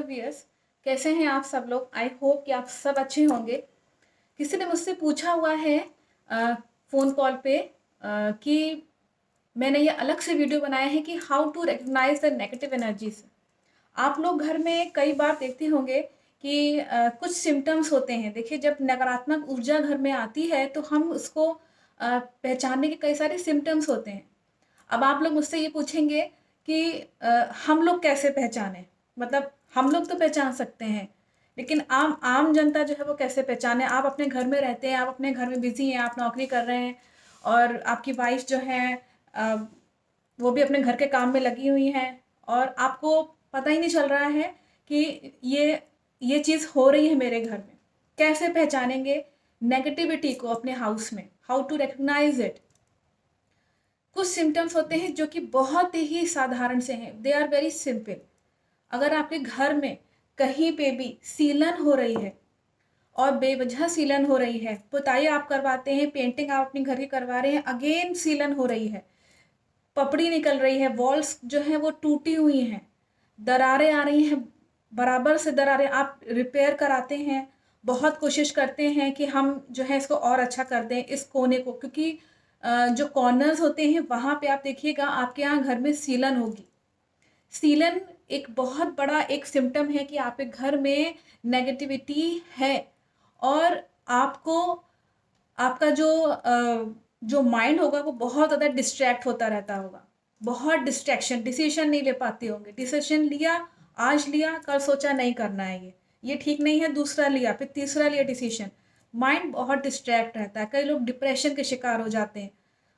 Viewers, कैसे हैं आप सब लोग। आई होप कि आप सब अच्छे होंगे। किसी ने मुझसे पूछा हुआ है फ़ोन कॉल पे कि मैंने ये अलग से वीडियो बनाया है कि how to recognize the negative energies. आप लोग घर में कई बार देखते होंगे कि कुछ सिम्टम्स होते हैं। देखिए, जब नकारात्मक ऊर्जा घर में आती है तो हम उसको पहचानने के कई सारे सिम्टम्स होते हैं। अब आप लोग मुझसे ये पूछेंगे कि हम लोग कैसे पहचानें? मतलब हम लोग तो पहचान सकते हैं, लेकिन आम आम जनता जो है वो कैसे पहचाने? आप अपने घर में रहते हैं, आप अपने घर में बिज़ी हैं, आप नौकरी कर रहे हैं और आपकी वाइफ़ जो है अ, वो भी अपने घर के काम में लगी हुई हैं और आपको पता ही नहीं चल रहा है कि ये चीज़ हो रही है मेरे घर में। कैसे पहचानेंगे नेगेटिविटी को अपने हाउस में? How to recognize it? कुछ सिम्पटम्स होते हैं जो कि बहुत ही साधारण से हैं, दे आर वेरी सिंपल। अगर आपके घर में कहीं पे भी सीलन हो रही है और बेवजह सीलन हो रही है, पुताई आप करवाते हैं, पेंटिंग आप अपने घर की करवा रहे हैं, अगेन सीलन हो रही है, पपड़ी निकल रही है, वॉल्स जो हैं वो टूटी हुई हैं, दरारें आ रही हैं, बराबर से दरारें, आप रिपेयर कराते हैं, बहुत कोशिश करते हैं कि हम जो है इसको और अच्छा कर दें इस कोने को, क्योंकि जो कॉर्नर्स होते हैं वहाँ पे आप देखिएगा आपके यहाँ घर में सीलन होगी। सीलन एक बहुत बड़ा एक सिम्पटम है कि आपके घर में नेगेटिविटी है और आपको आपका जो माइंड होगा वो बहुत ज़्यादा डिस्ट्रैक्ट होता रहता होगा। बहुत डिस्ट्रैक्शन, डिसीजन नहीं ले पाते होंगे। डिसीजन लिया, आज लिया, कल सोचा नहीं करना है ये ठीक नहीं है, दूसरा लिया, फिर तीसरा लिया डिसीजन। माइंड बहुत डिस्ट्रैक्ट रहता है। कई लोग डिप्रेशन के शिकार हो जाते हैं।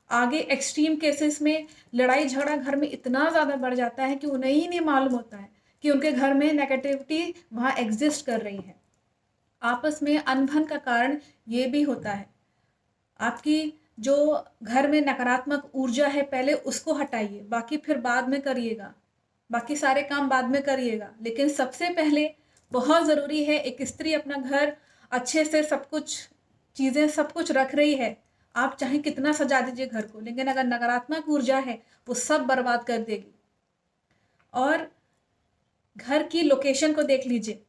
आगे एक्सट्रीम केसेस में लड़ाई झगड़ा घर में इतना ज़्यादा बढ़ जाता है कि उन्हें ही नहीं मालूम होता है कि उनके घर में नेगेटिविटी वहाँ एग्जिस्ट कर रही है। आपस में अनबन का कारण ये भी होता है। आपकी जो घर में नकारात्मक ऊर्जा है पहले उसको हटाइए, बाकी फिर बाद में करिएगा, बाकी सारे काम बाद में करिएगा, लेकिन सबसे पहले बहुत ज़रूरी है एक स्त्री अपना घर अच्छे से सब कुछ चीज़ें सब कुछ रख रही है। आप चाहे कितना सजा दीजिए घर को, लेकिन अगर नकारात्मक ऊर्जा है वो सब बर्बाद कर देगी। और घर की लोकेशन को देख लीजिए।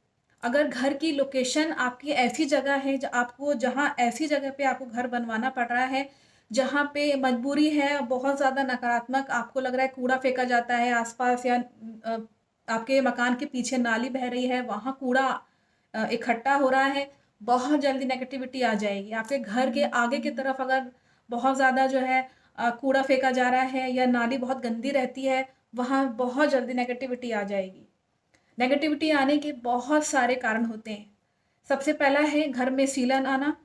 अगर घर की लोकेशन आपकी ऐसी जगह है जहाँ ऐसी जगह पे आपको घर बनवाना पड़ रहा है जहाँ पे मजबूरी है, बहुत ज़्यादा नकारात्मक आपको लग रहा है, कूड़ा फेंका जाता है आसपास या आपके मकान के पीछे नाली बह रही है, वहाँ कूड़ा इकट्ठा हो रहा है, बहुत जल्दी नेगेटिविटी आ जाएगी। आपके घर के आगे की तरफ अगर बहुत ज़्यादा जो है कूड़ा फेंका जा रहा है या नाली बहुत गंदी रहती है, वहाँ बहुत जल्दी नेगेटिविटी आ जाएगी। नेगेटिविटी आने के बहुत सारे कारण होते हैं। सबसे पहला है घर में सीलन आना,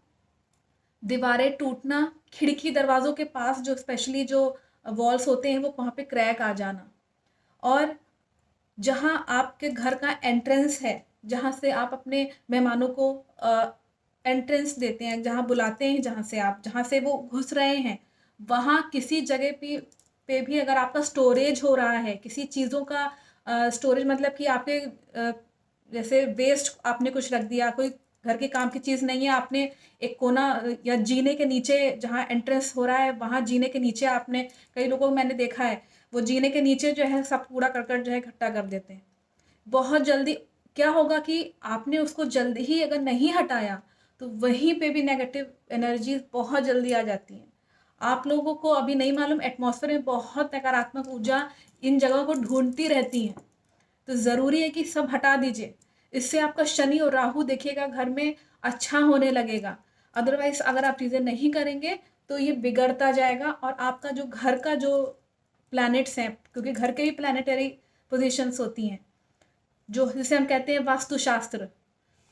दीवारें टूटना, खिड़की दरवाज़ों के पास जो स्पेशली जो वॉल्स होते हैं वो वहाँ पे क्रैक आ जाना। और जहाँ आपके घर का एंट्रेंस है, जहाँ से आप अपने मेहमानों को एंट्रेंस देते हैं, जहाँ बुलाते हैं, जहाँ से वो घुस रहे हैं, वहाँ किसी जगह पे भी अगर आपका स्टोरेज हो रहा है, किसी चीज़ों का स्टोरेज मतलब कि आपके जैसे वेस्ट आपने कुछ रख दिया, कोई घर के काम की चीज़ नहीं है, आपने एक कोना या जीने के नीचे जहाँ एंट्रेंस हो रहा है, वहाँ जीने के नीचे आपने, कई लोगों को मैंने देखा है, वो जीने के नीचे जो है सब कूड़ा करकट जो है इकट्ठा कर देते हैं। बहुत जल्दी क्या होगा कि आपने उसको जल्दी ही अगर नहीं हटाया तो वहीं पे भी नेगेटिव एनर्जी बहुत जल्दी आ जाती हैं। आप लोगों को अभी नहीं मालूम, एटमॉस्फेयर में बहुत नकारात्मक ऊर्जा इन जगहों को ढूंढती रहती हैं, तो ज़रूरी है कि सब हटा दीजिए। इससे आपका शनि और राहु देखिएगा घर में अच्छा होने लगेगा। अदरवाइज़ अगर आप चीज़ें नहीं करेंगे तो ये बिगड़ता जाएगा और आपका जो घर का जो प्लैनेट्स हैं, क्योंकि घर के भी प्लैनेटरी पोजीशंस होती हैं, जो जिसे हम कहते हैं वास्तुशास्त्र,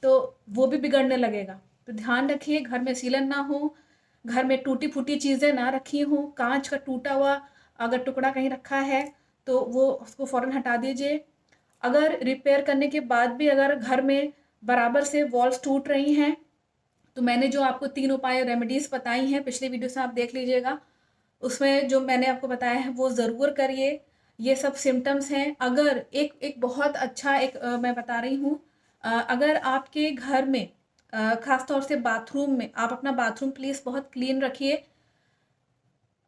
तो वो भी बिगड़ने लगेगा। तो ध्यान रखिए घर में सीलन ना हो, घर में टूटी-फूटी चीज़ें ना रखी हों, काँच का टूटा हुआ अगर टुकड़ा कहीं रखा है तो वो उसको फ़ौरन हटा दीजिए। अगर रिपेयर करने के बाद भी अगर घर में बराबर से वॉल्स टूट रही हैं, तो मैंने जो आपको 3 उपाय रेमेडीज़ बताई हैं, पिछले वीडियो से आप देख लीजिएगा। उसमें जो मैंने आपको बताया है वो ज़रूर करिए। ये सब सिम्पटम्स हैं। अगर एक एक बहुत अच्छा मैं बता रही हूँ, अगर आपके घर में ख़ास तौर से बाथरूम में, आप अपना बाथरूम प्लीज़ बहुत क्लीन रखिए।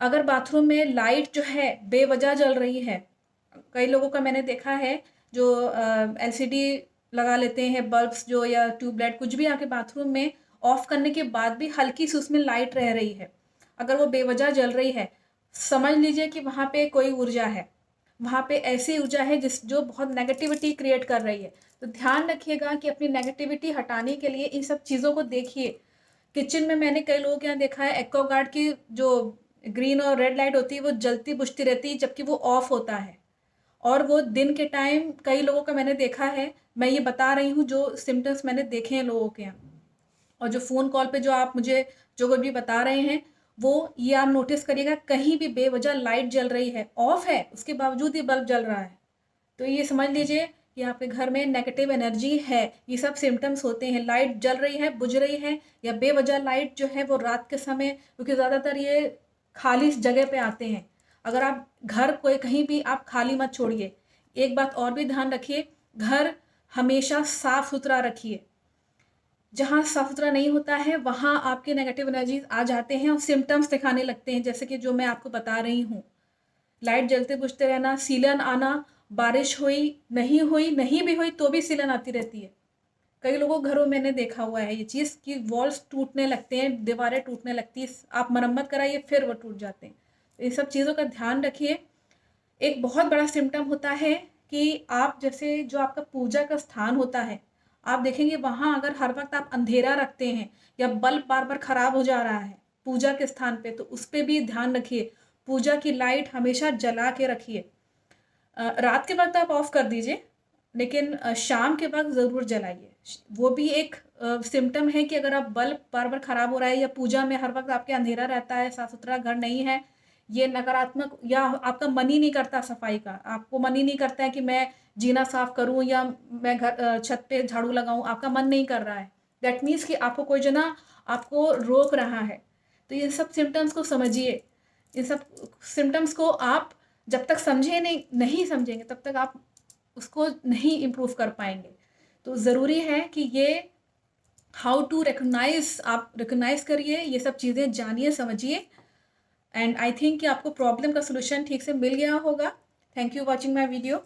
अगर बाथरूम में लाइट जो है बेवजह जल रही है, कई लोगों का मैंने देखा है जो एलसीडी लगा लेते हैं बल्ब्स जो या ट्यूबलाइट कुछ भी आपके बाथरूम में ऑफ करने के बाद भी हल्की सी उसमें लाइट रह रही है, अगर वो बेवजह जल रही है, समझ लीजिए कि वहाँ पे कोई ऊर्जा है, वहाँ पे ऐसी ऊर्जा है जो बहुत नेगेटिविटी क्रिएट कर रही है। तो ध्यान रखिएगा कि अपनी नेगेटिविटी हटाने के लिए इन सब चीज़ों को देखिए। किचन में मैंने कई लोगों के यहाँ देखा है एक्वागार्ड की जो ग्रीन और रेड लाइट होती है वो जलती बुझती रहती है जबकि वो ऑफ होता है, और वो दिन के टाइम कई लोगों का मैंने देखा है। मैं ये बता रही हूँ जो सिम्टम्स मैंने देखे हैं लोगों के यहाँ। और जो फ़ोन कॉल पे जो आप मुझे जो कुछ भी बता रहे हैं, वो ये आप नोटिस करिएगा कहीं भी बेवजह लाइट जल रही है, ऑफ है, उसके बावजूद ये बल्ब जल रहा है, तो ये समझ लीजिए कि आपके घर में नेगेटिव एनर्जी है। ये सब सिम्टम्स होते हैं, लाइट जल रही है, बुझ रही है, या बेवजह लाइट जो है वो रात के समय, क्योंकि ज़्यादातर ये खाली जगह पे आते हैं। अगर आप घर कोई कहीं भी आप खाली मत छोड़िए। एक बात और भी ध्यान रखिए, घर हमेशा साफ सुथरा रखिए। जहाँ साफ सुथरा नहीं होता है वहाँ आपके नेगेटिव एनर्जीज आ जाते हैं और सिम्टम्स दिखाने लगते हैं, जैसे कि जो मैं आपको बता रही हूँ। लाइट जलते बुझते रहना, सीलन आना, बारिश हुई, नहीं भी हुई तो भी सीलन आती रहती है। कई लोगों के घरों में मैंने देखा हुआ है ये चीज़ कि वॉल्स टूटने लगते हैं, दीवारें टूटने लगती हैं, आप मरम्मत कराइए फिर वो टूट जाते हैं। तो इन सब चीज़ों का ध्यान रखिए। एक बहुत बड़ा सिम्पटम होता है कि आप जैसे जो आपका पूजा का स्थान होता है, आप देखेंगे वहाँ अगर हर वक़्त आप अंधेरा रखते हैं या बल्ब बार-बार ख़राब हो जा रहा है पूजा के स्थान पे, तो उस पे भी ध्यान रखिए। पूजा की लाइट हमेशा जला के रखिए। रात के वक़्त आप ऑफ़ कर दीजिए, लेकिन शाम के वक़्त ज़रूर जलाइए। वो भी एक सिम्पटम है कि अगर आप बल्ब बार-बार ख़राब हो रहा है या पूजा में हर वक़्त आपके अंधेरा रहता है, साफ़-सुथरा घर नहीं है, ये नकारात्मक, या आपका मन ही नहीं करता सफाई का, आपको मन ही नहीं करता है कि मैं जीना साफ़ करूँ या मैं छत पे झाड़ू लगाऊँ, आपका मन नहीं कर रहा है। दैट मीन्स कि आपको कोई जना आपको रोक रहा है। तो ये सब सिम्पटम्स को समझिए। इन सब सिम्पटम्स को आप जब तक नहीं समझेंगे तब तक आप उसको नहीं इम्प्रूव कर पाएँगे। तो ज़रूरी है कि ये हाउ टू रिकॉग्नाइज़, आप रिकॉग्नाइज़ करिए, ये सब चीज़ें जानिए, समझिए, एंड आई थिंक कि आपको प्रॉब्लम का सॉल्यूशन ठीक से मिल गया होगा। Thank you watching my video.